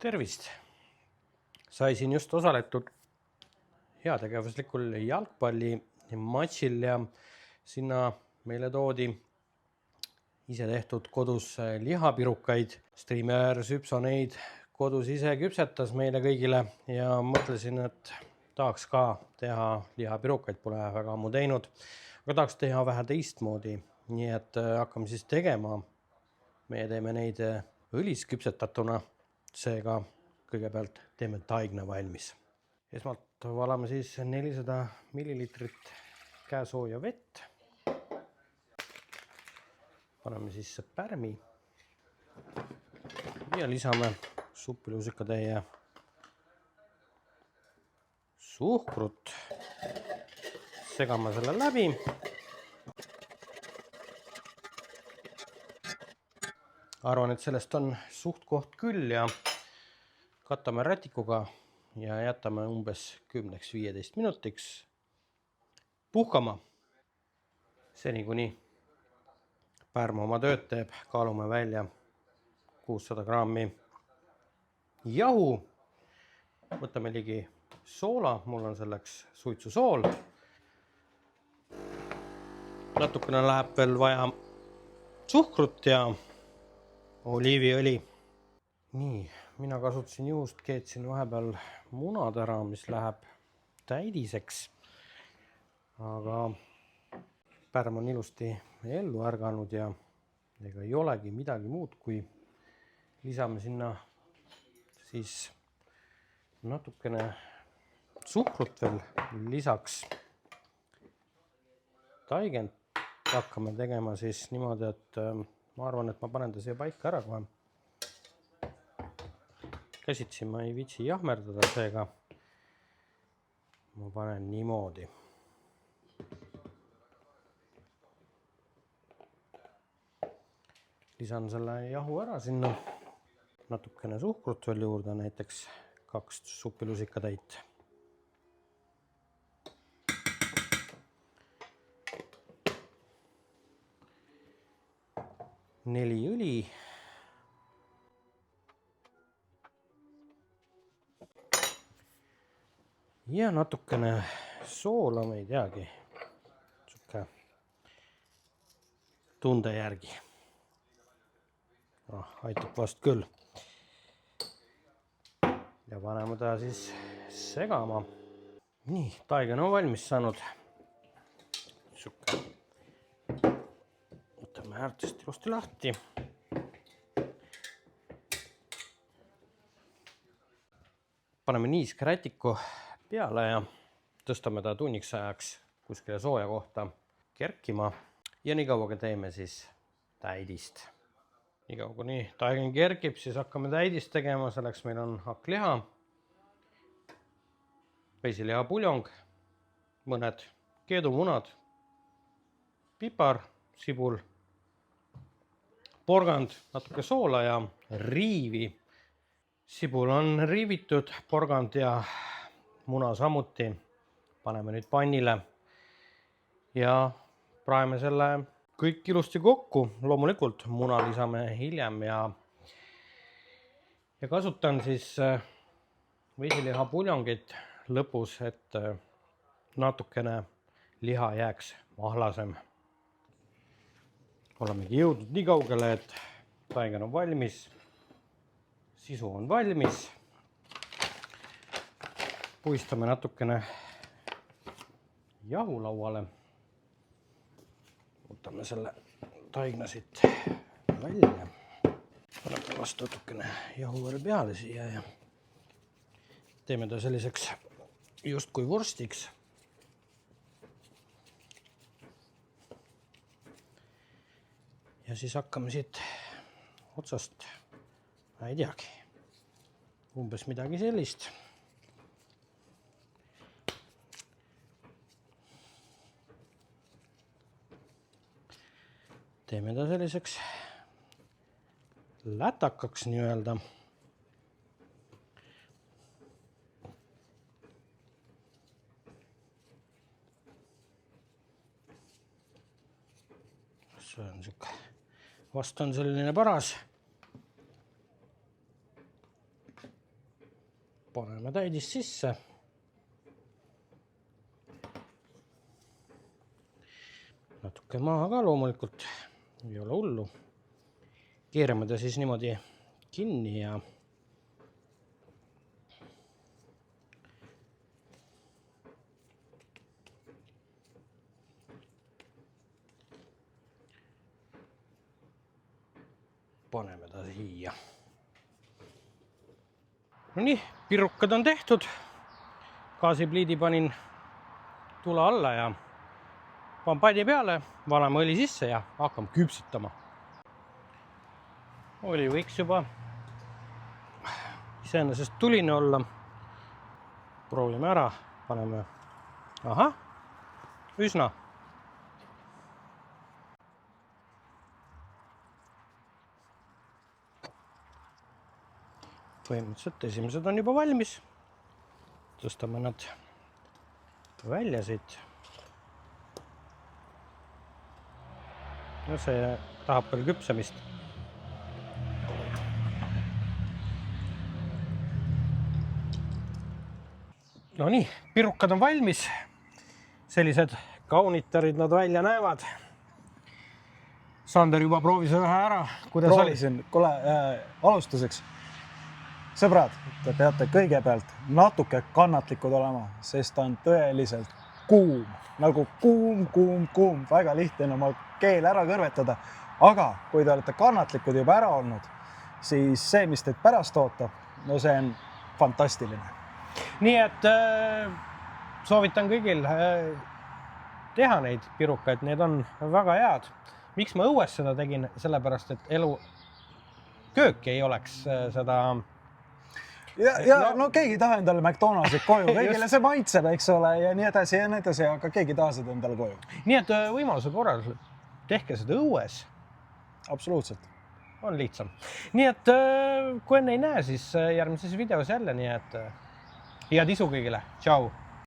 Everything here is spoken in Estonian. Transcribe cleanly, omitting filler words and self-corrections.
Tervist! Sai siin just osaletud heategevuslikul jalgpallimatšil ja sinna meile toodi ise tehtud kodus lihapirukaid. Striimer Süpso neid kodus ise küpsetas meile kõigile ja mõtlesin, et tahaks ka teha lihapirukaid, pole väga ammu teinud, aga tahaks teha vähe teistmoodi. Nii et hakkame siis tegema. Meie teeme neid õlis küpsetatuna. Seega kõigepealt teeme taigna valmis. Esmalt valame siis 400 millilitrit käesooja vett. Paneme sisse pärmi ja lisame suppilusikatäie suhkrut. Segame selle läbi. Arvan, et sellest on suht koht küll ja katame rätikuga ja jätame umbes 10-15 minutiks puhkama. Seni kuni pärm oma tööd teeb, kaalume välja 600 grammi jahu. Võtame ligi soola, mul on selleks suitsusool. Natukene läheb veel vaja suhkrut ja oliiviõli. Nii, mina kasutasin juhust, keetsin vahepeal munad ära, mis läheb täidiseks. Aga pärm on ilusti ellu ärganud ja ega ei olegi midagi muud, kui lisame sinna siis natukene suhkrut veel lisaks. Taigent hakkame tegema siis niimoodi, et ma arvan, et ma panen ta siia paika ära kohe. Käsitsi ma ei viitsi jahmerdada, seega ma panen niimoodi. Lisan selle jahu ära sinna. Natukene suhkrut veel juurde, näiteks 2 suppilusikatäit. 4 õli. Ja natukene soola, ma ei teagi. Suke tunde järgi. Aitab vast küll. Ja paneme ta siis segama. Nii, taigen on valmis saanud. Suke. Võtame äärtest ilusti lahti. Paneme niiske rätiku peale ja tõstame ta tunniks ajaks kuskile sooja kohta kerkima. Ja nii kauaga teeme siis täidist. Nii kauaga kuni taigen kerkib, siis hakkame täidist tegema. Selleks meil on hakkliha, veisiliha puljong, mõned keedumunad, pipar, sibul, porgand, natuke soola ja riivi. Sibul on riivitud, porgand ja muna samuti. Paneme nüüd pannile ja praeme selle kõik ilusti kokku. Loomulikult muna lisame hiljem ja kasutan siis veisiliha puljongit lõpus, et natukene liha jääks mahlasem. Olemegi jõudnud nii kaugele, et taigen on valmis, sisu on valmis. Puistame natukene jahu lauale. Võtame selle taigna siit välja. Paneme vastu natukene jahu veel peale siia ja teeme ta selliseks justkui vorstiks. Ja siis hakkame siit otsast, ma ei teagi, umbes midagi sellist. Teeme ta selliseks lätakaks nii-öelda. See on siuke vast on selline paras. Paneme täidist sisse. Natuke maha ka loomulikult, ei ole hullu. Keerame ta siis niimoodi kinni ja paneme ta siia. No nii, pirukad on tehtud. Gaasipliidi panin tule alla ja panen padi peale, valame õli sisse ja hakkame küpsitama. Oli võiks juba iseenesest tuline olla. Proovime ära, paneme. Ahah, üsna. Põhimõtteliselt esimesed on juba valmis. Tõstame nad välja siit. No see tahab veel küpsemist. No nii, pirukad on valmis. Sellised kaunitarid nad välja näevad. Sander juba proovis ühe ära. Proovisin. Kuule, alustuseks. Sõbrad, te peate kõigepealt natuke kannatlikud olema, sest ta on tõeliselt kuum. Nagu kuum. Väga lihtne on oma keel ära kõrvetada. Aga kui te olete kannatlikud juba ära olnud, siis see, mis teid pärast ootab, no see on fantastiline. Nii et soovitan kõigil teha neid pirukaid, need on väga head. Miks ma õues seda tegin? Sellepärast, et köök ei oleks seda... No keegi taha endale McDonaldsit koju, kõigile see maitseb, eks ole, ja nii edasi, aga keegi taha seda endale koju. Nii et võimaluse korral tehke seda õues. Absoluutselt. On lihtsam. Nii et kui enne ei näe, siis järgmises videos jälle, nii et head isu kõigile. Tšau!